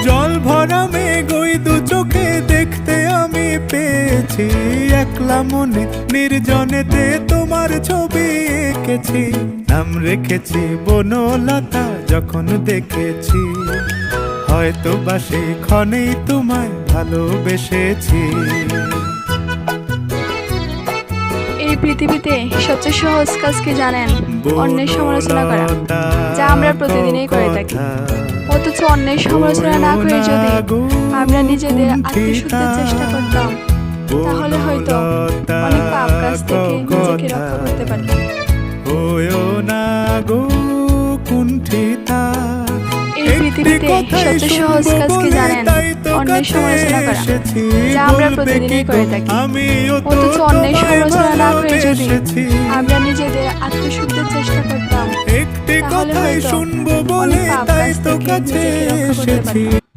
জল ভরা মেঘ ওই দু চোখে দেখতে আমি পেয়েছি, একলা মনে নির্জনেতে তোমার ছবি এঁকেছি। নাম রেখেছি বনলতা যখন দেখেছি, হয়তো বা সেই ক্ষণেই তোমায় ভালোবেসেছি। এই পৃথিবীতে সবচেয়ে সহজ কাজ কি জানেন? অন্যের সমালোচনা করা, যা আমরা প্রতিদিনই করে থাকি। অথচ অন্যের সমালোচনা না করে যদি আমরা নিজেদের আত্মশুদ্ধির চেষ্টা করতাম, তাহলে হয়তো অনেক পাপ কাজ থেকে নিজেকে রক্ষা করতে পারতাম। এই পৃথিবীতে সবচেয়ে সহজ কাজ কি জানেন? অন্যের সমালোচনা করা, যা আমরা প্রতিদিনই করে থাকি। অথচ অন্যের সমালোচনা না করে যদি আমরা নিজেদের আত্মশুদ্ধির চেষ্টা করতাম, তাহলে হয়তো অনেক পাপ কাজ থেকে নিজেকে রক্ষা করতে পারতাম।